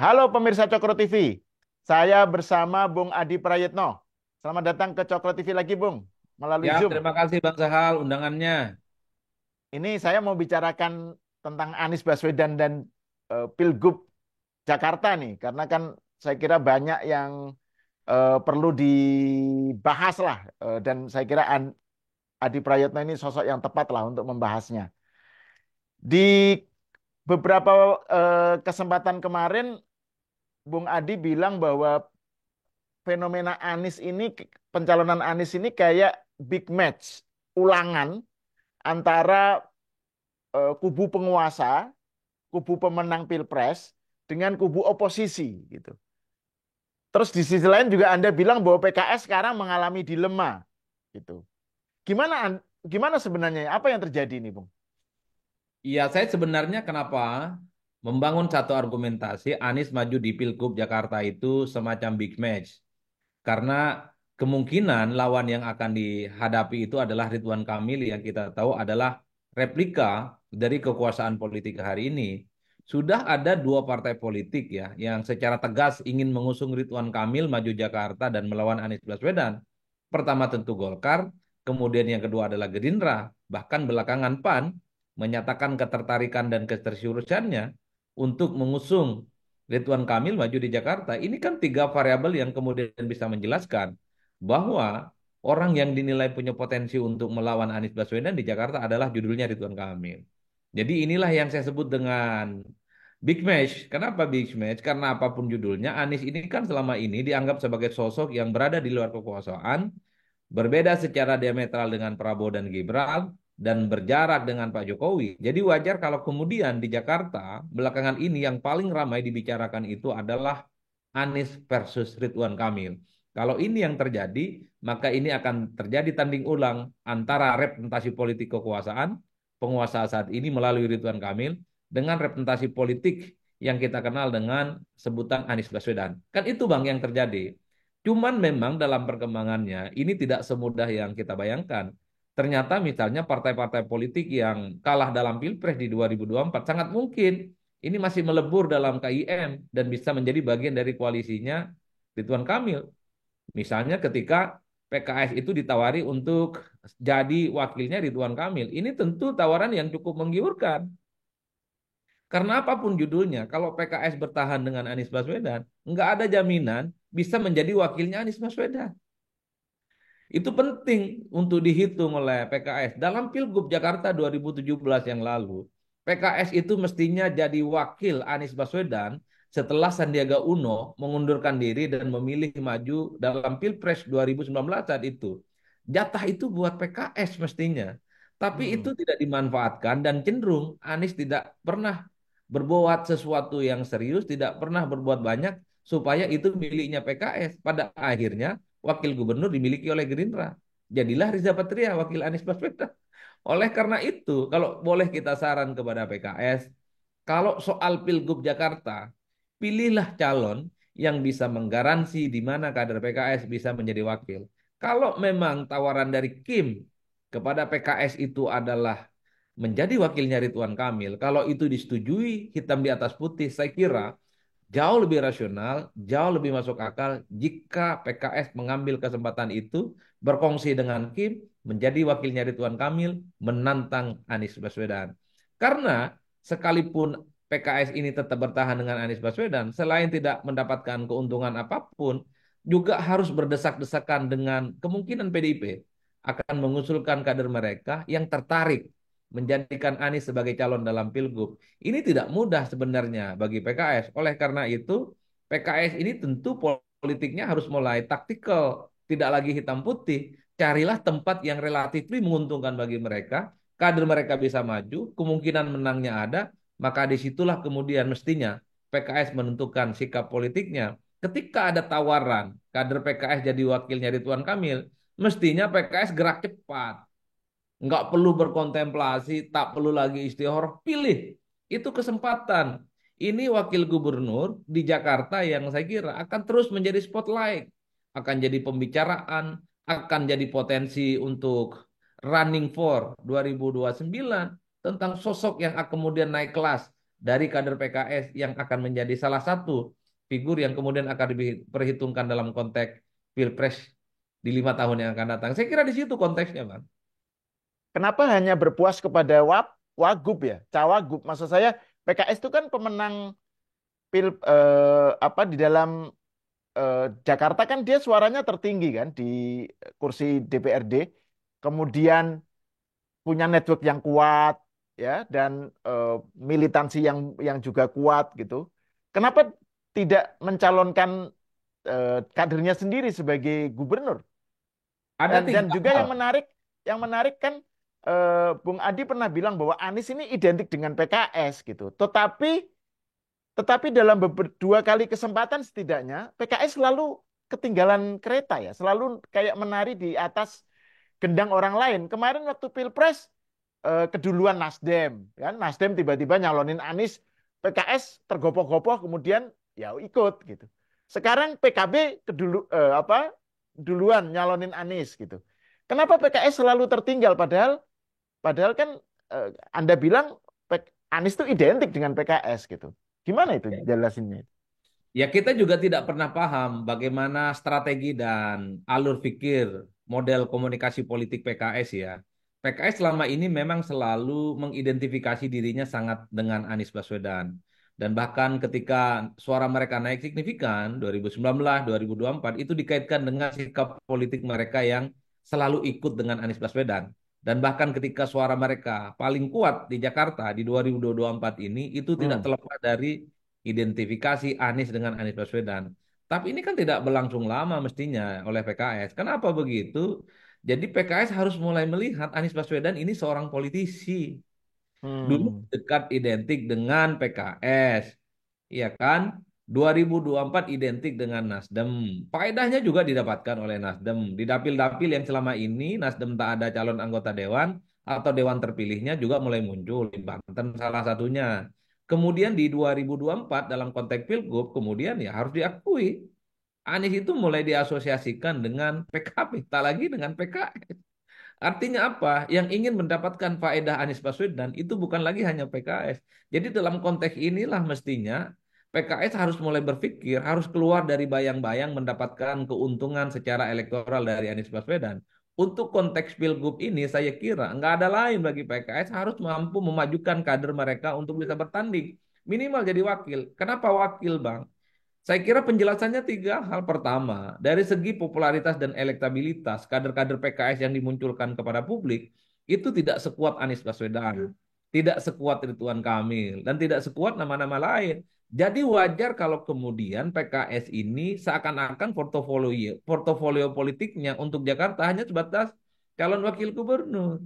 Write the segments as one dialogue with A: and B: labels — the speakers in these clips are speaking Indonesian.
A: Halo pemirsa Cokro TV, saya bersama Bung Adi Prayitno. Selamat datang ke Cokro TV lagi, Bung, melalui
B: Ya,
A: Zoom.
B: terima kasih Bang Sahal undangannya.
A: Ini saya mau bicarakan tentang Anies Baswedan dan Pilgub Jakarta nih, karena kan saya kira banyak yang perlu dibahas lah, dan saya kira Adi Prayitno ini sosok yang tepat lah untuk membahasnya. Di beberapa kesempatan kemarin, Bung Adi bilang bahwa fenomena Anies ini, pencalonan Anies ini kayak big match, ulangan antara kubu penguasa, kubu pemenang Pilpres dengan kubu oposisi gitu. Terus di sisi lain juga Anda bilang bahwa PKS sekarang mengalami dilema gitu. Gimana gimana sebenarnya apa yang terjadi ini, Bung?
B: Iya, saya sebenarnya kenapa membangun satu argumentasi Anies maju di Pilgub Jakarta itu semacam big match. Karena kemungkinan lawan yang akan dihadapi itu adalah Ridwan Kamil yang kita tahu adalah replika dari kekuasaan politik hari ini. Sudah ada dua partai politik ya yang secara tegas ingin mengusung Ridwan Kamil maju Jakarta dan melawan Anies Baswedan. Pertama tentu Golkar, kemudian yang kedua adalah Gerindra, bahkan belakangan PAN menyatakan ketertarikan dan keterseriusannya untuk mengusung Ridwan Kamil maju di Jakarta. Ini kan tiga variabel yang kemudian bisa menjelaskan bahwa orang yang dinilai punya potensi untuk melawan Anies Baswedan di Jakarta adalah judulnya Ridwan Kamil. Jadi inilah yang saya sebut dengan big match. Kenapa big match? Karena apapun judulnya, Anies ini kan selama ini dianggap sebagai sosok yang berada di luar kekuasaan, berbeda secara diametral dengan Prabowo dan Gibran, dan berjarak dengan Pak Jokowi. Jadi wajar kalau kemudian di Jakarta, belakangan ini yang paling ramai dibicarakan itu adalah Anies versus Ridwan Kamil. Kalau ini yang terjadi, maka ini akan terjadi tanding ulang antara representasi politik kekuasaan, penguasa saat ini melalui Ridwan Kamil, dengan representasi politik yang kita kenal dengan sebutan Anies Baswedan. Kan itu Bang yang terjadi. Cuman memang dalam perkembangannya ini tidak semudah yang kita bayangkan. Ternyata misalnya partai-partai politik yang kalah dalam Pilpres di 2024 sangat mungkin ini masih melebur dalam KIM dan bisa menjadi bagian dari koalisinya Ridwan Kamil. Misalnya ketika PKS itu ditawari untuk jadi wakilnya Ridwan Kamil. Ini tentu tawaran yang cukup menggiurkan. Karena apapun judulnya, kalau PKS bertahan dengan Anies Baswedan, nggak ada jaminan bisa menjadi wakilnya Anies Baswedan. Itu penting untuk dihitung oleh PKS. Dalam Pilgub Jakarta 2017 yang lalu, PKS itu mestinya jadi wakil Anies Baswedan setelah Sandiaga Uno mengundurkan diri dan memilih maju dalam Pilpres 2019 saat itu. Jatah itu buat PKS mestinya. Tapi itu
A: Hmm.
B: tidak dimanfaatkan dan cenderung Anies tidak pernah berbuat sesuatu yang serius, tidak pernah berbuat banyak supaya itu miliknya PKS. Pada akhirnya wakil gubernur dimiliki oleh Gerindra. Jadilah Riza Patria wakil Anies Baswedan. Oleh karena itu, kalau boleh kita saran kepada PKS, kalau soal Pilgub Jakarta, pilihlah calon yang bisa menggaransi di mana kader PKS bisa menjadi wakil. Kalau memang tawaran dari Kim kepada PKS itu adalah menjadi wakilnya Ridwan Kamil, kalau itu disetujui hitam di atas putih, saya kira jauh lebih rasional, jauh lebih masuk akal jika PKS mengambil kesempatan itu berkongsi dengan Kim menjadi wakilnya Ridwan Kamil menantang Anies Baswedan. Karena sekalipun PKS ini tetap bertahan dengan Anies Baswedan, selain tidak mendapatkan keuntungan apapun, juga harus berdesak-desakan dengan kemungkinan PDIP akan mengusulkan kader mereka yang tertarik menjadikan Anies sebagai calon dalam Pilgub. Ini tidak mudah sebenarnya bagi PKS. Oleh karena itu, PKS ini tentu politiknya harus mulai taktikal, tidak lagi hitam putih. Carilah tempat yang relatif menguntungkan bagi mereka, kader mereka bisa maju, kemungkinan menangnya ada, maka disitulah kemudian mestinya PKS menentukan sikap politiknya. Ketika ada tawaran kader PKS jadi wakilnya Ridwan Kamil, mestinya PKS gerak cepat, nggak perlu berkontemplasi, tak perlu lagi istighoroh, pilih. Itu kesempatan. Ini wakil gubernur di Jakarta yang saya kira akan terus menjadi spotlight, akan jadi pembicaraan, akan jadi potensi untuk running for 2029 tentang sosok yang akan kemudian naik kelas dari kader PKS yang akan menjadi salah satu figur yang kemudian akan diperhitungkan dalam konteks Pilpres di 5 tahun yang akan datang. Saya kira di situ konteksnya, Bang.
A: Kenapa hanya berpuas kepada Wagub ya, Cawagup? Maksud saya PKS itu kan pemenang apa di dalam Jakarta kan dia suaranya tertinggi kan di kursi DPRD. Kemudian punya network yang kuat ya dan militansi yang juga kuat gitu. Kenapa tidak mencalonkan kadernya sendiri sebagai gubernur?
B: Ada
A: Dan
B: tiga
A: juga
B: hal.
A: yang menarik kan Bung Adi pernah bilang bahwa Anies ini identik dengan PKS gitu. Tetapi dalam dua kali kesempatan setidaknya PKS selalu ketinggalan kereta ya, selalu kayak menari di atas gendang orang lain. Kemarin waktu Pilpres keduluan Nasdem, kan Nasdem tiba-tiba nyalonin Anies, PKS tergopoh-gopoh kemudian ya ikut gitu. Sekarang PKB duluan nyalonin Anies gitu. Kenapa PKS selalu tertinggal padahal padahal kan Anda bilang Anies itu identik dengan PKS gitu. Gimana itu jelasinnya?
B: Ya kita juga tidak pernah paham bagaimana strategi dan alur pikir model komunikasi politik PKS ya. PKS selama ini memang selalu mengidentifikasi dirinya sangat dengan Anies Baswedan. Dan bahkan ketika suara mereka naik signifikan 2019, 2024 itu dikaitkan dengan sikap politik mereka yang selalu ikut dengan Anies Baswedan. Dan bahkan ketika suara mereka paling kuat di Jakarta di 2024 ini itu tidak
A: Hmm.
B: terlepas dari identifikasi Anies dengan Anies Baswedan. Tapi ini kan tidak berlangsung lama mestinya oleh PKS. Kenapa begitu? Jadi PKS harus mulai melihat Anies Baswedan ini seorang politisi. Dulu
A: Hmm.
B: dekat identik dengan PKS. Iya kan? 2024 identik dengan Nasdem. Faedahnya juga didapatkan oleh Nasdem. Di dapil-dapil yang selama ini Nasdem tak ada calon anggota dewan atau dewan terpilihnya juga mulai muncul. Di Banten salah satunya. Kemudian di 2024 dalam konteks Pilgub, kemudian ya harus diakui. Anies itu mulai diasosiasikan dengan PKB, tak lagi dengan PKS. Artinya apa? Yang ingin mendapatkan faedah Anies Baswedan itu bukan lagi hanya PKS. Jadi dalam konteks inilah mestinya PKS harus mulai berpikir, harus keluar dari bayang-bayang mendapatkan keuntungan secara elektoral dari Anies Baswedan. Untuk konteks Pilgub ini saya kira nggak ada lain bagi PKS harus mampu memajukan kader mereka untuk bisa bertanding. Minimal jadi wakil. Kenapa wakil, Bang? Saya kira penjelasannya tiga hal. Pertama, dari segi popularitas dan elektabilitas, kader-kader PKS yang dimunculkan kepada publik itu tidak sekuat Anies Baswedan, tidak sekuat Ridwan Kamil, dan tidak sekuat nama-nama lain. Jadi wajar kalau kemudian PKS ini seakan-akan portofolio portofolio politiknya untuk Jakarta hanya sebatas calon wakil gubernur.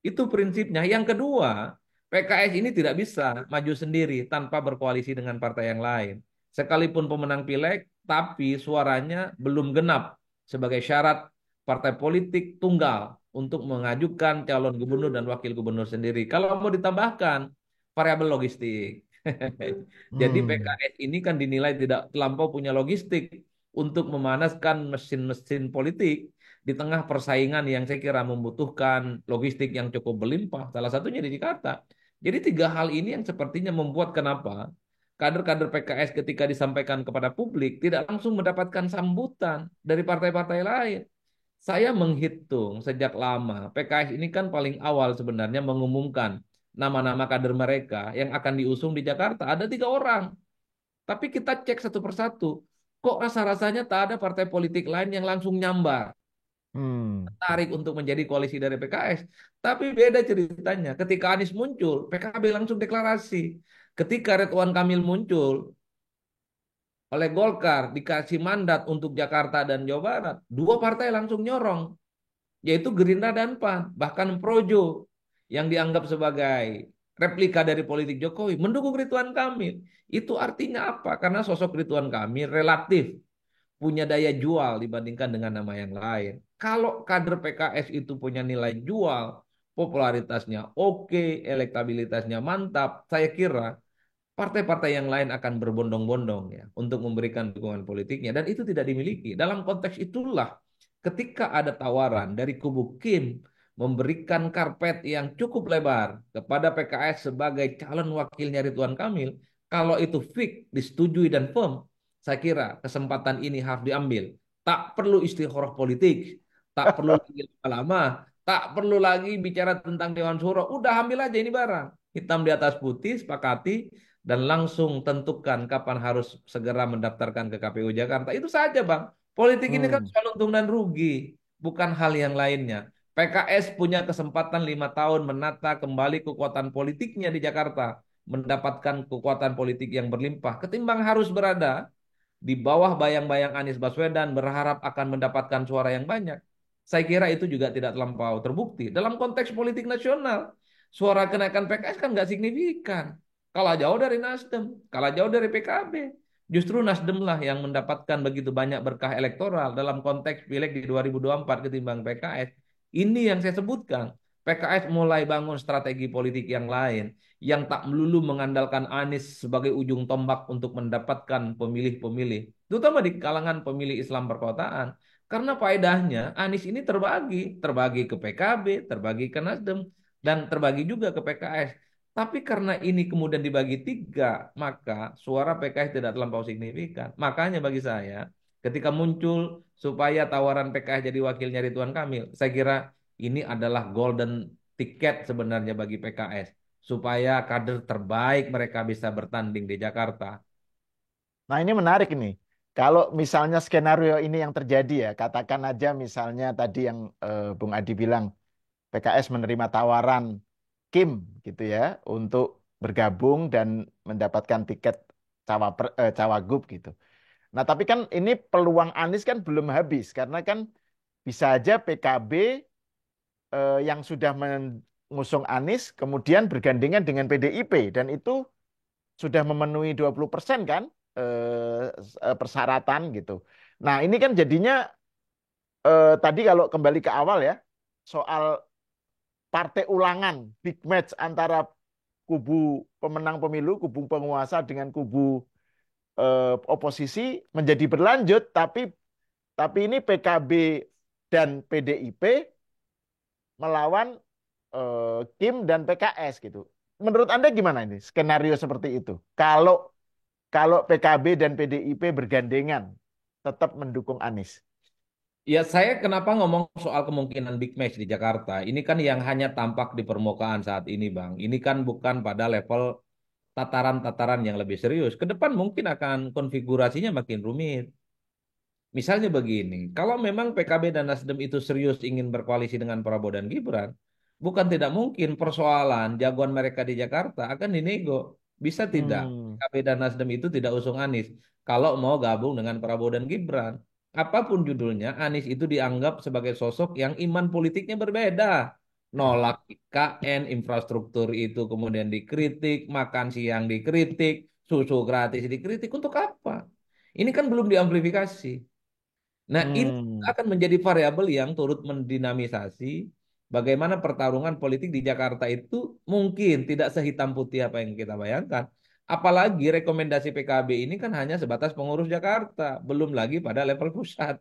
B: Itu prinsipnya. Yang kedua, PKS ini tidak bisa maju sendiri tanpa berkoalisi dengan partai yang lain. Sekalipun pemenang pileg, tapi suaranya belum genap sebagai syarat partai politik tunggal untuk mengajukan calon gubernur dan wakil gubernur sendiri. Kalau mau ditambahkan variabel logistik. Jadi
A: Hmm.
B: PKS ini kan dinilai tidak terlampau punya logistik untuk memanaskan mesin-mesin politik di tengah persaingan yang saya kira membutuhkan logistik yang cukup berlimpah, salah satunya di Jakarta. Jadi tiga hal ini yang sepertinya membuat kenapa kader-kader PKS ketika disampaikan kepada publik tidak langsung mendapatkan sambutan dari partai-partai lain. Saya menghitung sejak lama PKS ini kan paling awal sebenarnya mengumumkan nama-nama kader mereka yang akan diusung di Jakarta. Ada 3 orang. Tapi kita cek satu persatu. Kok rasa-rasanya tak ada partai politik lain yang langsung nyambar
A: Hmm.
B: tertarik untuk menjadi koalisi dari PKS. Tapi beda ceritanya. Ketika Anies muncul, PKB langsung deklarasi. Ketika Ridwan Kamil muncul oleh Golkar dikasih mandat untuk Jakarta dan Jawa Barat, 2 partai langsung nyorong, yaitu Gerindra dan PAN, bahkan Projo yang dianggap sebagai replika dari politik Jokowi mendukung Ridwan Kamil. Itu artinya apa? Karena sosok Ridwan Kamil relatif punya daya jual dibandingkan dengan nama yang lain. Kalau kader PKS itu punya nilai jual, popularitasnya oke, elektabilitasnya mantap, saya kira partai-partai yang lain akan berbondong-bondong ya untuk memberikan dukungan politiknya dan itu tidak dimiliki. Dalam konteks itulah ketika ada tawaran dari kubu Kim memberikan karpet yang cukup lebar kepada PKS sebagai calon wakilnya Ridwan Kamil, kalau itu fix, disetujui dan firm, saya kira kesempatan ini harus diambil. Tak perlu istikharah politik, tak perlu lagi lama, tak perlu lagi bicara tentang Dewan Suro. Udah ambil aja ini barang. Hitam di atas putih, sepakati, dan langsung tentukan kapan harus segera mendaftarkan ke KPU Jakarta. Itu saja, Bang. Politik ini kan
A: Hmm.
B: soal untung dan rugi, bukan hal yang lainnya. PKS punya kesempatan 5 tahun menata kembali kekuatan politiknya di Jakarta, mendapatkan kekuatan politik yang berlimpah, ketimbang harus berada di bawah bayang-bayang Anies Baswedan berharap akan mendapatkan suara yang banyak. Saya kira itu juga tidak terlampau terbukti. Dalam konteks politik nasional, suara kenaikan PKS kan nggak signifikan. Kalah jauh dari Nasdem, kalah jauh dari PKB. Justru Nasdem lah yang mendapatkan begitu banyak berkah elektoral dalam konteks pileg di 2024 ketimbang PKS. Ini yang saya sebutkan. PKS mulai bangun strategi politik yang lain yang tak melulu mengandalkan Anies sebagai ujung tombak untuk mendapatkan pemilih-pemilih, terutama di kalangan pemilih Islam perkotaan. Karena faedahnya Anies ini terbagi ke PKB, terbagi ke Nasdem, dan terbagi juga ke PKS. Tapi karena ini kemudian dibagi tiga, maka suara PKS tidak terlampau signifikan. Makanya bagi saya, ketika muncul supaya tawaran PKS jadi wakilnya Ridwan Kamil, saya kira ini adalah golden ticket sebenarnya bagi PKS supaya kader terbaik mereka bisa bertanding di Jakarta.
A: Nah, ini menarik ini. Kalau misalnya skenario ini yang terjadi ya, katakan aja misalnya tadi yang Bung Adi bilang PKS menerima tawaran Kim gitu ya untuk bergabung dan mendapatkan tiket cawagup gitu. Nah, tapi kan ini peluang Anies kan belum habis karena kan bisa aja PKB yang sudah mengusung Anies kemudian bergandengan dengan PDIP dan itu sudah memenuhi 20% kan persyaratan gitu. Nah, ini kan jadinya tadi kalau kembali ke awal ya soal partai ulangan, big match antara kubu pemenang pemilu, kubu penguasa dengan kubu oposisi menjadi berlanjut, tapi ini PKB dan PDIP melawan Kim dan PKS gitu. Menurut Anda gimana ini skenario seperti itu? Kalau kalau PKB dan PDIP bergandengan tetap mendukung Anies.
B: Ya, saya kenapa ngomong soal kemungkinan big match di Jakarta? Ini kan yang hanya tampak di permukaan saat ini, Bang. Ini kan bukan pada level tataran-tataran yang lebih serius. Ke depan mungkin akan konfigurasinya makin rumit. Misalnya begini, kalau memang PKB dan Nasdem itu serius ingin berkoalisi dengan Prabowo dan Gibran, bukan tidak mungkin persoalan jagoan mereka di Jakarta akan dinego. Bisa tidak
A: Hmm,
B: PKB dan Nasdem itu tidak usung Anies kalau mau gabung dengan Prabowo dan Gibran. Apapun judulnya, Anies itu dianggap sebagai sosok yang iman politiknya berbeda. Nolak IKN, infrastruktur itu kemudian dikritik, makan siang dikritik, susu gratis dikritik. Untuk apa? Ini kan belum diamplifikasi. Nah, ini
A: hmm,
B: akan menjadi variabel yang turut mendinamisasi bagaimana pertarungan politik di Jakarta itu mungkin tidak sehitam putih apa yang kita bayangkan. Apalagi rekomendasi PKB ini kan hanya sebatas pengurus Jakarta, belum lagi pada level pusat.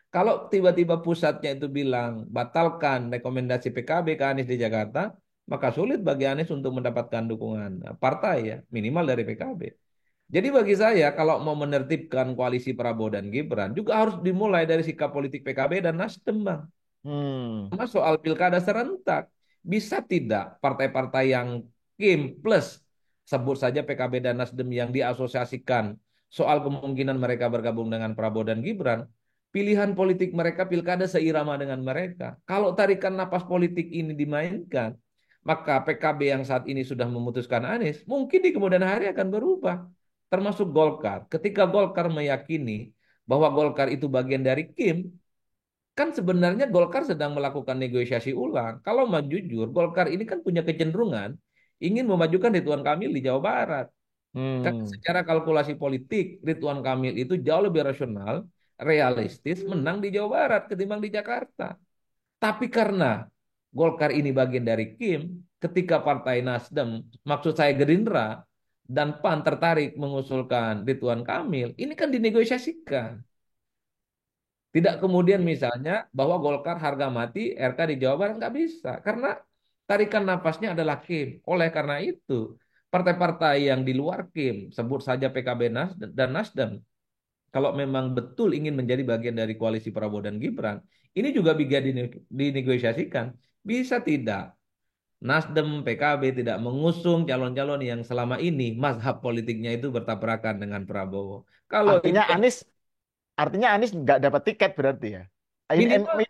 B: Kalau tiba-tiba pusatnya itu bilang batalkan rekomendasi PKB ke Anies di Jakarta, maka sulit bagi Anies untuk mendapatkan dukungan partai ya, minimal dari PKB. Jadi bagi saya kalau mau menertibkan koalisi Prabowo dan Gibran juga harus dimulai dari sikap politik PKB dan Nasdem, Bang.
A: hmm,
B: Sama soal pilkada serentak. Bisa tidak partai-partai yang Kim plus sebut saja PKB dan Nasdem yang diasosiasikan soal kemungkinan mereka bergabung dengan Prabowo dan Gibran, pilihan politik mereka pilkada seirama dengan mereka. Kalau tarikan napas politik ini dimainkan, maka PKB yang saat ini sudah memutuskan Anies, mungkin di kemudian hari akan berubah. Termasuk Golkar. Ketika Golkar meyakini bahwa Golkar itu bagian dari Kim, kan sebenarnya Golkar sedang melakukan negosiasi ulang. Kalau mau jujur, Golkar ini kan punya kecenderungan ingin memajukan Ridwan Kamil di Jawa Barat. Karena
A: hmm,
B: secara kalkulasi politik, Ridwan Kamil itu jauh lebih rasional, realistis, menang di Jawa Barat ketimbang di Jakarta. Tapi karena Golkar ini bagian dari Kim, ketika Partai Nasdem, maksud saya Gerindra, dan PAN tertarik mengusulkan Ridwan Kamil, ini kan dinegosiasikan. Tidak kemudian misalnya bahwa Golkar harga mati, RK di Jawa Barat nggak bisa. Karena tarikan nafasnya adalah Kim. Oleh karena itu, partai-partai yang di luar Kim, sebut saja PKB dan Nasdem, kalau memang betul ingin menjadi bagian dari koalisi Prabowo dan Gibran, ini juga bisa dinegosiasikan. Bisa tidak? Nasdem, PKB tidak mengusung calon-calon yang selama ini mazhab politiknya itu bertabrakan dengan Prabowo. Kalau
A: Artinya
B: itu
A: Anies Artinya Anies nggak dapat tiket berarti ya.
B: minimal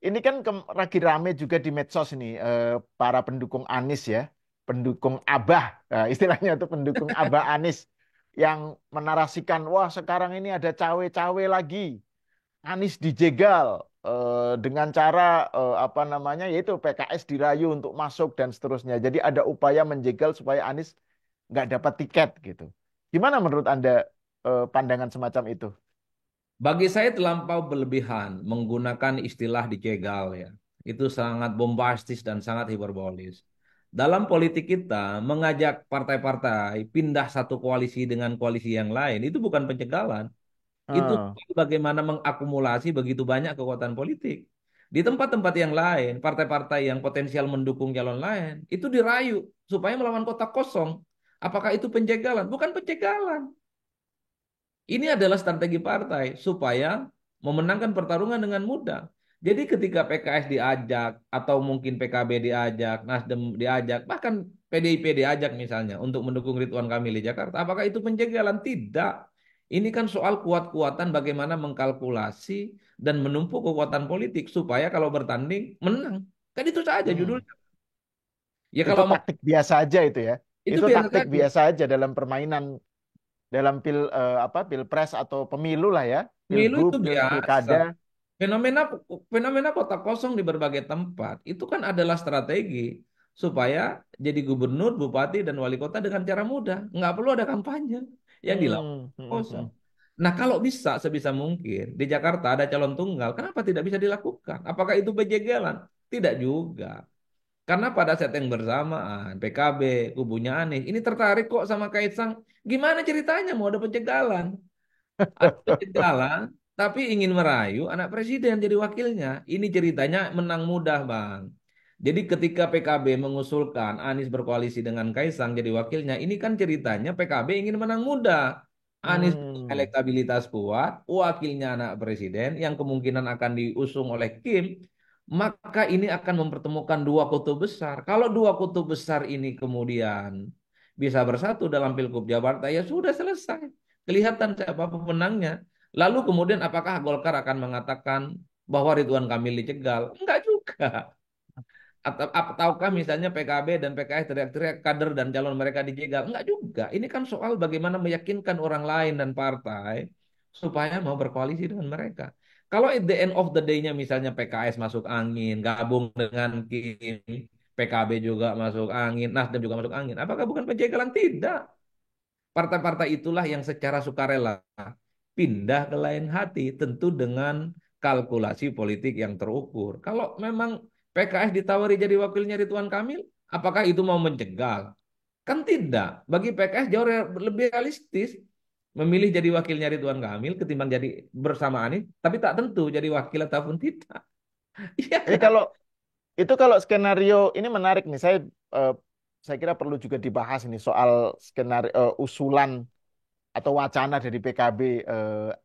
A: Ini kan lagi rame juga di medsos ini, para pendukung Anies ya, pendukung Abah, nah, istilahnya itu pendukung Abah Anies yang menarasikan, wah sekarang ini ada cawe-cawe lagi, Anies dijegal dengan cara apa namanya, yaitu PKS dirayu untuk masuk dan seterusnya. Jadi ada upaya menjegal supaya Anies nggak dapat tiket gitu. Gimana menurut Anda pandangan semacam itu?
B: bagi saya terlampau berlebihan menggunakan istilah dijegal ya. Itu sangat bombastis dan sangat hiperbolis. Dalam politik kita, mengajak partai-partai pindah satu koalisi dengan koalisi yang lain itu bukan pencegalan. Itu
A: Hmm.
B: bagaimana mengakumulasi begitu banyak kekuatan politik. Di tempat-tempat yang lain, partai-partai yang potensial mendukung calon lain, itu dirayu supaya melawan kota kosong. Apakah itu penjagalan? Bukan penjagalan. Ini adalah strategi partai supaya memenangkan pertarungan dengan mudah. Jadi ketika PKS diajak atau mungkin PKB diajak, Nasdem diajak, bahkan PDIP diajak misalnya untuk mendukung Ridwan Kamil di Jakarta, apakah itu penjagalan? Tidak. Ini kan soal kuat-kuatan bagaimana mengkalkulasi dan menumpuk kekuatan politik supaya kalau bertanding menang. Kan itu saja
A: Hmm.
B: judulnya. Ya
A: Itu
B: kalau mau
A: taktik biasa aja itu ya.
B: itu
A: Itu
B: biasa
A: taktik
B: saja.
A: biasa aja dalam permainan dalam apa pilpres atau pemilu lah ya,
B: Pemilu
A: pilgub,
B: itu biasa.
A: pilkada.
B: Fenomena fenomena kota kosong di berbagai tempat itu kan adalah strategi supaya jadi gubernur, bupati, dan wali kota dengan cara mudah. Nggak perlu ada kampanye yang dilakukan
A: Hmm, hmm,
B: kosong.
A: hmm.
B: Nah, kalau bisa sebisa mungkin di Jakarta ada calon tunggal, kenapa tidak bisa dilakukan? Apakah itu penjagalan? Tidak juga. Karena pada saat yang bersamaan PKB, kubunya Anies, ini tertarik kok sama Kaisang. Gimana ceritanya mau ada penjagalan? Ada penjagalan, tapi ingin merayu anak presiden jadi wakilnya. Ini ceritanya menang mudah, Bang. Jadi ketika PKB mengusulkan Anies berkoalisi dengan Kaisang jadi wakilnya, ini kan ceritanya PKB ingin menang mudah. Anies punya
A: Hmm.
B: elektabilitas kuat, wakilnya anak presiden yang kemungkinan akan diusung oleh Kim, maka ini akan mempertemukan dua kutub besar. Kalau dua kutub besar ini kemudian bisa bersatu dalam Pilgub Jakarta, ya sudah selesai. Kelihatan siapa pemenangnya. Lalu kemudian apakah Golkar akan mengatakan bahwa Ridwan Kamil dicegal? Enggak juga. Ataukah misalnya PKB dan PKS teriak-teriak kader dan calon mereka dijegal? Enggak juga. Ini kan soal bagaimana meyakinkan orang lain dan partai supaya mau berkoalisi dengan mereka. Kalau at the end of the day-nya misalnya PKS masuk angin, gabung dengan Kim, PKB juga masuk angin, Nasdem juga masuk angin. Apakah bukan penjagalan? Tidak. Partai-partai itulah yang secara sukarela pindah ke lain hati, tentu dengan kalkulasi politik yang terukur. Kalau memang PKS ditawari jadi wakilnya Ridwan Kamil, apakah itu mau mencegal? Kan tidak. Bagi PKS jauh lebih realistis memilih jadi wakilnya Ridwan Kamil ketimbang jadi bersama Anies, tapi tak tentu jadi wakil ataupun tidak. Iya
A: Ini
B: kan?
A: kalau skenario ini menarik nih. Eh, saya kira perlu juga dibahas ini soal skenario usulan atau wacana dari PKB,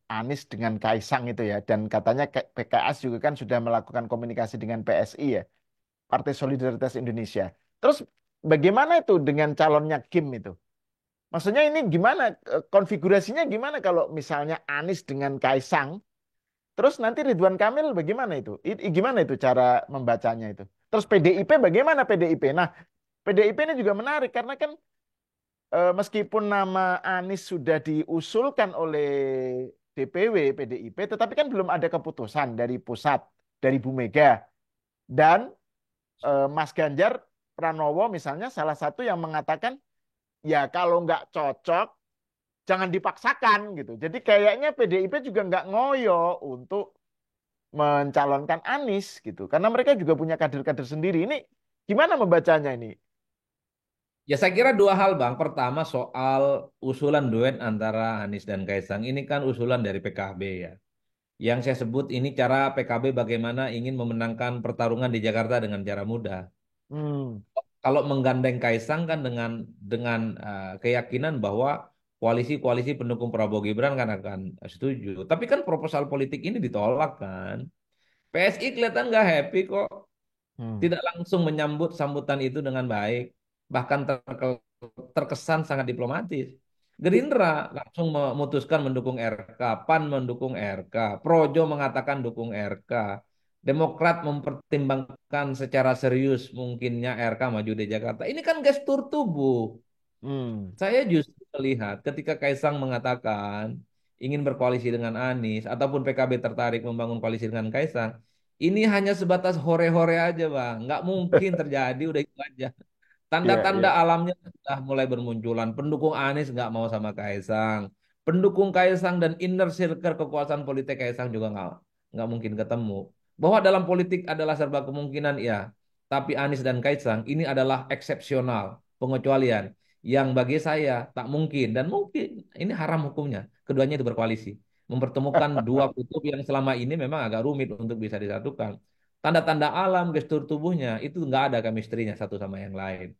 A: Anies dengan Kaisang itu ya. Dan katanya PKS juga kan sudah melakukan komunikasi dengan PSI ya, Partai Solidaritas Indonesia. Terus bagaimana itu dengan calonnya Kim itu? Maksudnya ini gimana, konfigurasinya gimana kalau misalnya Anies dengan Kaisang, terus nanti Ridwan Kamil bagaimana itu? Gimana itu cara membacanya itu? Terus PDIP bagaimana PDIP? Nah, PDIP ini juga menarik karena kan meskipun nama Anies sudah diusulkan oleh DPW PDIP, tetapi kan belum ada keputusan dari pusat, dari Bu Mega. Dan Mas Ganjar Pranowo misalnya salah satu yang mengatakan, ya kalau nggak cocok, jangan dipaksakan gitu. Jadi kayaknya PDIP juga nggak ngoyo untuk mencalonkan Anies gitu. Karena mereka juga punya kader-kader sendiri. Ini gimana membacanya ini?
B: Ya saya kira dua hal Bang. Pertama soal usulan duet antara Anies dan Kaisang. Ini kan usulan dari PKB ya. Yang saya sebut ini cara PKB bagaimana ingin memenangkan pertarungan di Jakarta dengan cara mudah.
A: Hmm.
B: Kalau menggandeng Kaisang kan dengan keyakinan bahwa koalisi-koalisi pendukung Prabowo Gibran kan akan setuju. Tapi kan proposal politik ini ditolak kan. PSI kelihatan nggak happy kok.
A: Hmm.
B: Tidak langsung menyambut sambutan itu dengan baik. Bahkan terkesan sangat diplomatis. Gerindra langsung memutuskan mendukung RK, PAN mendukung RK, Projo mengatakan dukung RK, Demokrat mempertimbangkan secara serius mungkinnya RK maju di Jakarta. Ini kan gestur tubuh.
A: Hmm.
B: Saya justru melihat ketika Kaisang mengatakan ingin berkoalisi dengan Anies ataupun PKB tertarik membangun koalisi dengan Kaisang, ini hanya sebatas hore-hore aja, Bang. Nggak mungkin terjadi, udah itu aja.
A: Iya,
B: Tanda-tanda
A: iya.
B: alamnya sudah mulai bermunculan. Pendukung Anies nggak mau sama Kaisang. Pendukung Kaisang dan inner circle kekuasaan politik Kaisang juga nggak mungkin ketemu. Bahwa dalam politik adalah serba kemungkinan, ya. Tapi Anies dan Kaisang ini adalah eksepsional, pengecualian. Yang bagi saya tak mungkin dan mungkin ini haram hukumnya. Keduanya itu berkoalisi. Mempertemukan dua kutub yang selama ini memang agak rumit untuk bisa disatukan. Tanda-tanda alam, gestur tubuhnya itu nggak ada chemistry-nya satu sama yang lain.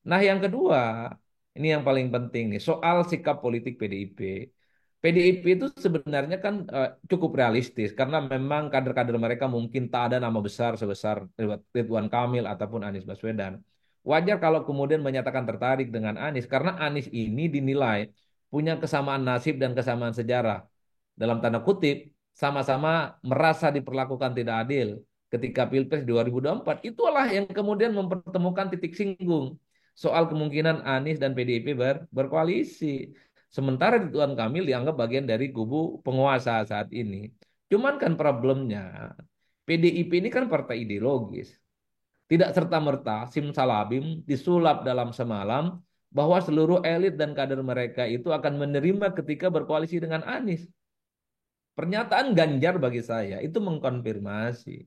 B: Nah, yang kedua, ini yang paling penting nih, soal sikap politik PDIP. PDIP itu sebenarnya kan cukup realistis karena memang kader-kader mereka mungkin tak ada nama besar sebesar Ridwan Kamil ataupun Anies Baswedan. Wajar kalau kemudian menyatakan tertarik dengan Anies karena Anies ini dinilai punya kesamaan nasib dan kesamaan sejarah. Dalam tanda kutip, sama-sama merasa diperlakukan tidak adil ketika Pilpres 2024. Itulah yang kemudian mempertemukan titik singgung soal kemungkinan Anies dan PDIP berkoalisi. Sementara Ridwan Kamil dianggap bagian dari kubu penguasa saat ini. Cuman kan problemnya, PDIP ini kan partai ideologis. Tidak serta-merta simsalabim disulap dalam semalam bahwa seluruh elit dan kader mereka itu akan menerima ketika berkoalisi dengan Anies. Pernyataan Ganjar bagi saya itu mengkonfirmasi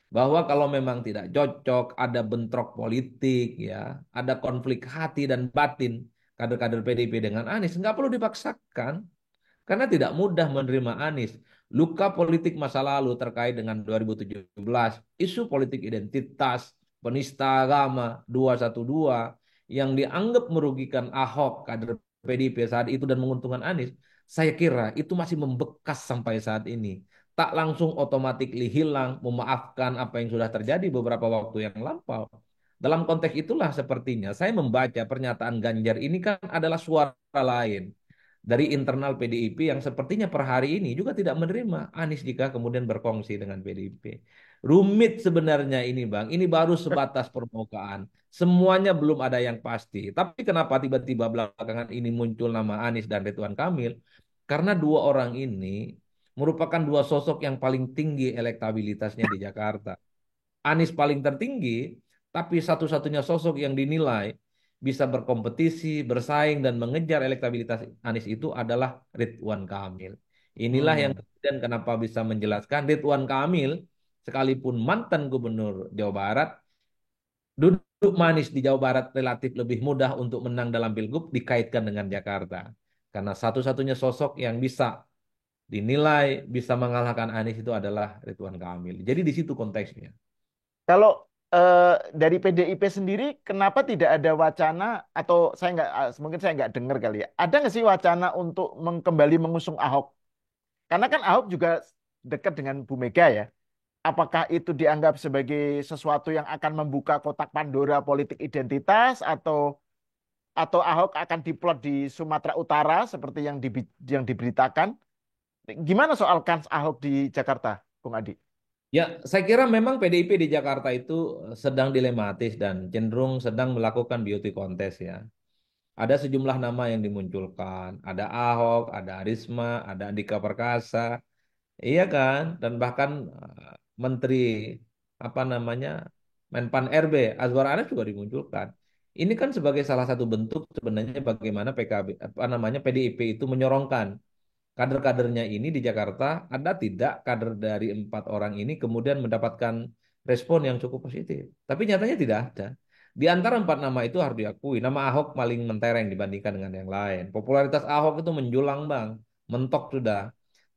B: bahwa kalau memang tidak cocok, ada bentrok politik, ya, ada konflik hati dan batin kader-kader PDIP dengan Anies, nggak perlu dipaksakan karena tidak mudah menerima Anies. Luka politik masa lalu terkait dengan 2017, isu politik identitas, penista agama 212 yang dianggap merugikan Ahok, kader PDIP saat itu dan menguntungkan Anies, saya kira itu masih membekas sampai saat ini. Tak langsung otomatis hilang, memaafkan apa yang sudah terjadi beberapa waktu yang lampau. Dalam konteks itulah sepertinya saya membaca pernyataan Ganjar ini kan adalah suara lain dari internal PDIP yang sepertinya per hari ini juga tidak menerima Anies jika kemudian berkongsi dengan PDIP. Rumit sebenarnya ini Bang, ini baru sebatas permukaan. Semuanya belum ada yang pasti. Tapi kenapa tiba-tiba belakangan ini muncul nama Anies dan Ridwan Kamil? Karena dua orang ini merupakan dua sosok yang paling tinggi elektabilitasnya di Jakarta. Anies paling tertinggi, tapi satu-satunya sosok yang dinilai bisa berkompetisi, bersaing, dan mengejar elektabilitas Anies itu adalah Ridwan Kamil. Inilah yang
A: Hmm.
B: kemudian kenapa bisa menjelaskan Ridwan Kamil, sekalipun mantan gubernur Jawa Barat, duduk manis di Jawa Barat relatif lebih mudah untuk menang dalam pilgub dikaitkan dengan Jakarta. Karena satu-satunya sosok yang bisa dinilai bisa mengalahkan Anies itu adalah Ridwan Kamil. Jadi di situ konteksnya.
A: Kalau dari PDIP sendiri, kenapa tidak ada wacana atau saya nggak, mungkin saya nggak dengar kali ya. Ada nggak sih wacana untuk kembali mengusung Ahok? Karena kan Ahok juga dekat dengan Bu Mega ya. Apakah itu dianggap sebagai sesuatu yang akan membuka kotak Pandora politik identitas atau Ahok akan diplot di Sumatera Utara seperti yang diberitakan? Gimana soal kans Ahok di Jakarta, Bung Adi?
B: Ya, saya kira memang PDIP di Jakarta itu sedang dilematis dan cenderung sedang melakukan beauty contest ya. Ada sejumlah nama yang dimunculkan, ada Ahok, ada Risma, ada Andika Perkasa, iya kan? Dan bahkan Menteri apa namanya Menpan RB Azwar Anas juga dimunculkan. Ini kan sebagai salah satu bentuk sebenarnya bagaimana PKB apa namanya PDIP itu menyorongkan kader-kadernya ini di Jakarta, ada tidak kader dari empat orang ini kemudian mendapatkan respon yang cukup positif. Tapi nyatanya tidak ada. Di antara empat nama itu harus diakui, nama Ahok paling mentereng dibandingkan dengan yang lain. Popularitas Ahok itu menjulang, Bang. Mentok sudah.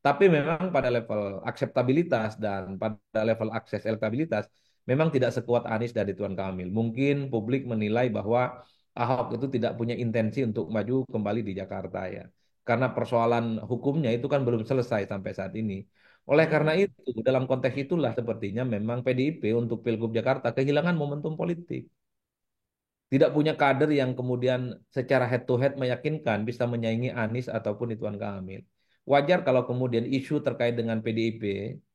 B: Tapi memang pada level akseptabilitas dan pada level akses elektabilitas memang tidak sekuat Anies dan Ridwan Kamil. Mungkin publik menilai bahwa Ahok itu tidak punya intensi untuk maju kembali di Jakarta ya. Karena persoalan hukumnya itu kan belum selesai sampai saat ini. Oleh karena
A: Hmm.
B: itu, dalam konteks itulah sepertinya memang PDIP untuk Pilgub Jakarta kehilangan momentum politik. Tidak punya kader yang kemudian secara head to head meyakinkan bisa menyaingi Anies ataupun Ridwan Kamil. Wajar kalau kemudian isu terkait dengan PDIP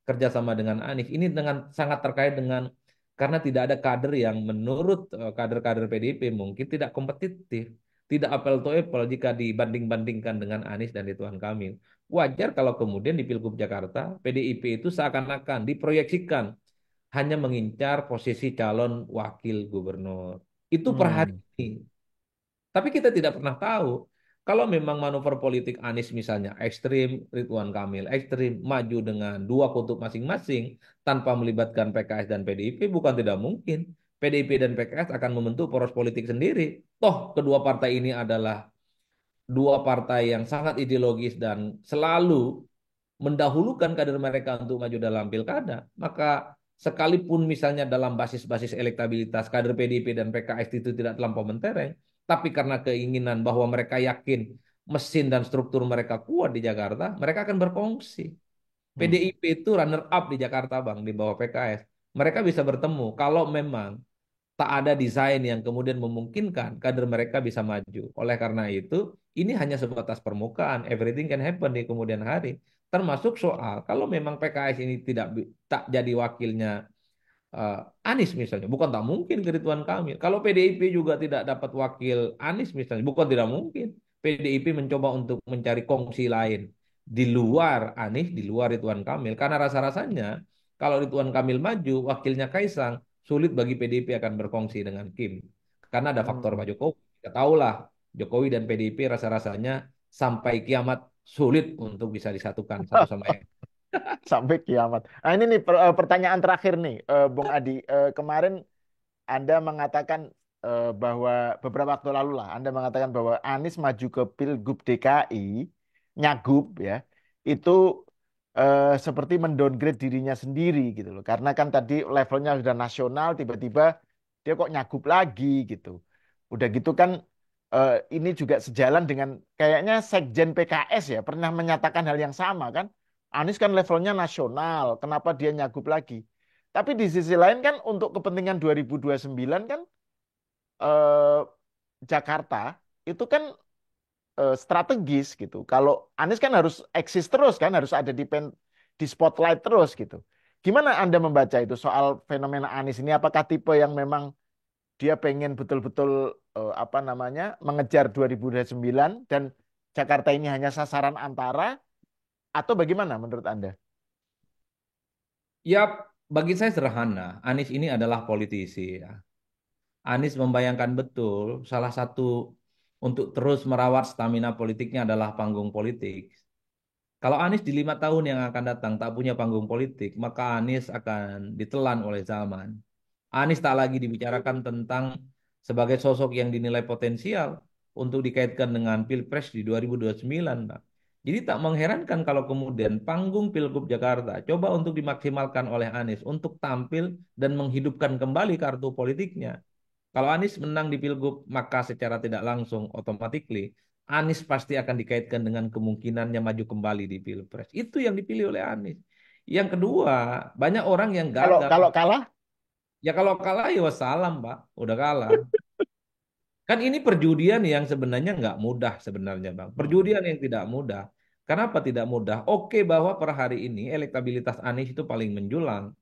B: kerjasama dengan Anies ini dengan sangat terkait dengan karena tidak ada kader yang menurut kader-kader PDIP mungkin tidak kompetitif, tidak apple to apple jika dibanding-bandingkan dengan Anies dan Ridwan Kamil. Wajar kalau kemudian di Pilgub Jakarta PDIP itu seakan-akan diproyeksikan hanya mengincar posisi calon wakil gubernur. Itu per hari
A: Hmm.
B: ini. Tapi kita tidak pernah tahu kalau memang manuver politik Anies misalnya ekstrim, Ridwan Kamil ekstrim, maju dengan dua kutub masing-masing tanpa melibatkan PKS dan PDIP, bukan tidak mungkin. PDIP dan PKS akan membentuk poros politik sendiri. Toh kedua partai ini adalah dua partai yang sangat ideologis dan selalu mendahulukan kader mereka untuk maju dalam pilkada, maka sekalipun misalnya dalam basis-basis elektabilitas kader PDIP dan PKS itu tidak terlampau mentereng, tapi karena keinginan bahwa mereka yakin mesin dan struktur mereka kuat di Jakarta, mereka akan berkongsi.
A: Hmm.
B: PDIP itu runner up di Jakarta, Bang, di bawah PKS. Mereka bisa bertemu kalau memang tak ada desain yang kemudian memungkinkan kader mereka bisa maju. Oleh karena itu, ini hanya sebatas permukaan. Everything can happen di kemudian hari. Termasuk soal kalau memang PKS ini tak jadi wakilnya Anies misalnya, bukan tak mungkin ke Ridwan Kamil. Kalau PDIP juga tidak dapat wakil Anies misalnya, bukan tidak mungkin. PDIP mencoba untuk mencari kongsi lain di luar Anies, di luar Ridwan Kamil. Karena rasa-rasanya kalau Ridwan Kamil maju, wakilnya Kaisang, sulit bagi PDIP akan berkongsi dengan Kim. Karena ada faktor Pak
A: Hmm.
B: Jokowi. Kita tahulah, Jokowi dan PDIP rasa-rasanya sampai kiamat sulit untuk bisa disatukan satu sama lain.
A: Sampai kiamat. Nah, ini nih pertanyaan terakhir nih, Bung Adi. Kemarin Anda mengatakan bahwa beberapa waktu lalu lah, Anda mengatakan bahwa Anies maju ke Pilgub DKI, Nyagup ya, itu seperti mendowngrade dirinya sendiri gitu loh. Karena kan tadi levelnya sudah nasional, tiba-tiba dia kok Nyagup lagi gitu. Udah gitu kan ini juga sejalan dengan kayaknya Sekjen PKS ya pernah menyatakan hal yang sama kan. Anies kan levelnya nasional, kenapa dia Nyagup lagi? Tapi di sisi lain kan untuk kepentingan 2029 kan eh, Jakarta itu kan strategis gitu. Kalau Anies kan harus eksis terus kan, harus ada di spotlight terus gitu. Gimana Anda membaca itu soal fenomena Anies ini? Apakah tipe yang memang dia pengen betul-betul apa namanya mengejar 2029 dan Jakarta ini hanya sasaran antara atau bagaimana menurut Anda?
B: Ya, bagi saya sederhana. Anies ini adalah politisi ya. Anies membayangkan betul salah satu untuk terus merawat stamina politiknya adalah panggung politik. Kalau Anies di 5 tahun yang akan datang tak punya panggung politik, maka Anies akan ditelan oleh zaman. Anies tak lagi dibicarakan tentang sebagai sosok yang dinilai potensial untuk dikaitkan dengan Pilpres di 2029, Pak. Jadi tak mengherankan kalau kemudian panggung Pilgub Jakarta coba untuk dimaksimalkan oleh Anies untuk tampil dan menghidupkan kembali kartu politiknya. Kalau Anies menang di Pilgub, maka secara tidak langsung, automatically, Anies pasti akan dikaitkan dengan kemungkinannya maju kembali di Pilpres. Itu yang dipilih oleh Anies. Yang kedua, banyak orang yang
A: Kalau
B: gagal.
A: kalau kalah,
B: Ya kalau kalah ya wassalam, Pak. Udah kalah. Kan ini perjudian yang sebenarnya nggak mudah sebenarnya, Bang.
A: hmm,
B: Perjudian yang tidak mudah. Kenapa tidak mudah? Oke bahwa per hari ini elektabilitas Anies itu paling menjulang.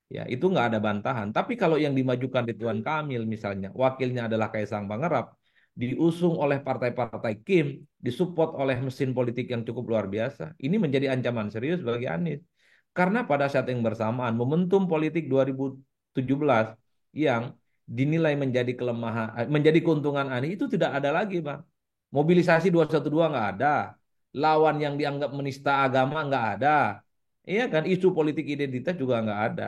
B: Ya, itu nggak ada bantahan. Tapi kalau yang dimajukan Ridwan Kamil misalnya, wakilnya adalah Kaisang Pangarap, diusung oleh partai-partai Kim, disupport oleh mesin politik yang cukup luar biasa, ini menjadi ancaman serius bagi Anies. Karena pada saat yang bersamaan, momentum politik 2017 yang dinilai menjadi kelemahan, menjadi keuntungan Anies itu tidak ada lagi, Bang. Mobilisasi 212 nggak ada. Lawan yang dianggap menista agama nggak ada. Iya kan, isu politik identitas juga nggak ada.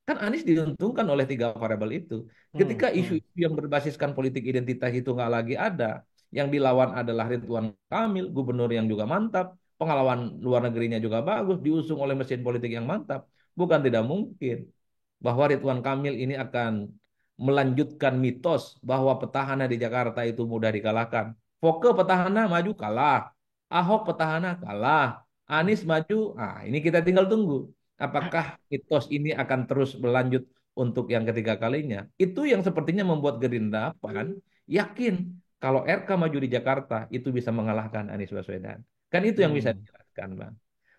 B: Kan Anies diuntungkan oleh tiga variabel itu.
A: hmm,
B: Ketika
A: hmm,
B: isu-isu yang berbasiskan politik identitas itu nggak lagi ada, yang dilawan adalah Ridwan Kamil, gubernur yang juga mantap, pengalaman luar negerinya juga bagus, diusung oleh mesin politik yang mantap. Bukan tidak mungkin bahwa Ridwan Kamil ini akan melanjutkan mitos bahwa petahana di Jakarta itu mudah dikalahkan. Foke petahana maju kalah, Ahok petahana kalah, Anies maju. Ah, ini kita tinggal tunggu. Apakah mitos ini akan terus berlanjut untuk yang ketiga kalinya? Itu yang sepertinya membuat Gerindra PAN yakin kalau RK maju di Jakarta itu bisa mengalahkan Anies Baswedan. Kan itu yang bisa
A: Hmm.
B: dijelaskan, Bang.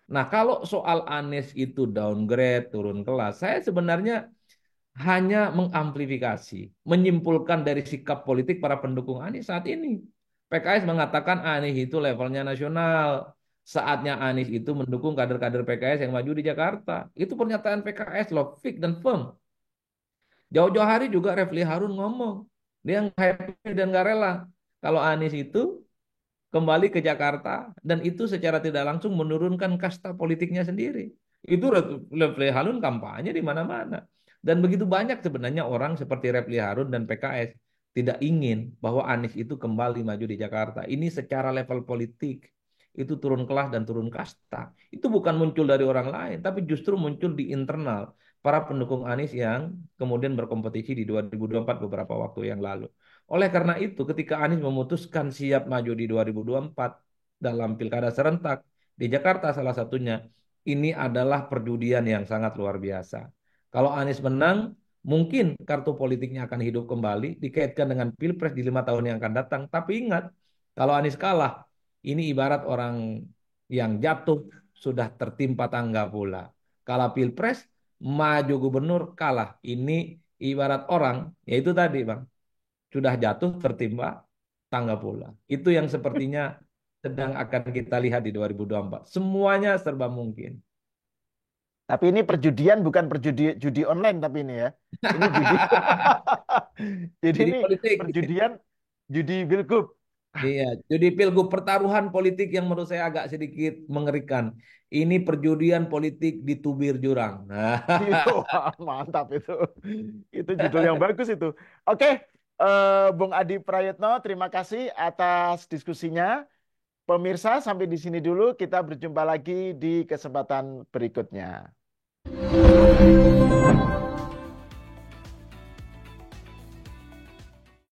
B: Nah, kalau soal Anies itu downgrade, turun kelas, saya sebenarnya hanya mengamplifikasi, menyimpulkan dari sikap politik para pendukung Anies saat ini. PKS mengatakan Anies itu levelnya nasional. Saatnya Anies itu mendukung kader-kader PKS yang maju di Jakarta. Itu pernyataan PKS loh, fix dan firm. Jauh-jauh hari juga Refli Harun ngomong. Dia nggak happy dan nggak rela. Kalau Anies itu kembali ke Jakarta dan itu secara tidak langsung menurunkan kasta politiknya sendiri. Itu Refli Harun kampanye di mana-mana. Dan begitu banyak sebenarnya orang seperti Refli Harun dan PKS tidak ingin bahwa Anies itu kembali maju di Jakarta. Ini secara level politik itu turun kelas dan turun kasta. Itu bukan muncul dari orang lain, tapi justru muncul di internal para pendukung Anies yang kemudian berkompetisi di 2024 beberapa waktu yang lalu. Oleh karena itu, ketika Anies memutuskan siap maju di 2024 dalam pilkada serentak di Jakarta salah satunya, ini adalah perjudian yang sangat luar biasa. Kalau Anies menang, mungkin kartu politiknya akan hidup kembali, dikaitkan dengan Pilpres di 5 tahun yang akan datang. Tapi ingat, kalau Anies kalah, ini ibarat orang yang jatuh sudah tertimpa tangga pula. Kalau Pilpres, maju gubernur kalah. Ini ibarat orang, yaitu tadi Bang sudah jatuh tertimpa tangga pula. Itu yang sepertinya sedang akan kita lihat di 2024. Semuanya serba mungkin.
A: Tapi ini perjudian bukan judi online tapi ini ya. Ini judi. Jadi
B: Jadi
A: ini
B: politik.
A: perjudian judi Bilkup.
B: Iya, jadi pilgub pertaruhan politik yang menurut saya agak sedikit mengerikan. Ini perjudian politik di tubir jurang. Nah,
A: Itu wah, mantap itu. Itu judul yang bagus itu. Oke, Bung Adi Prayitno, terima kasih atas diskusinya. Pemirsa, sampai di sini dulu. Kita berjumpa lagi di kesempatan berikutnya.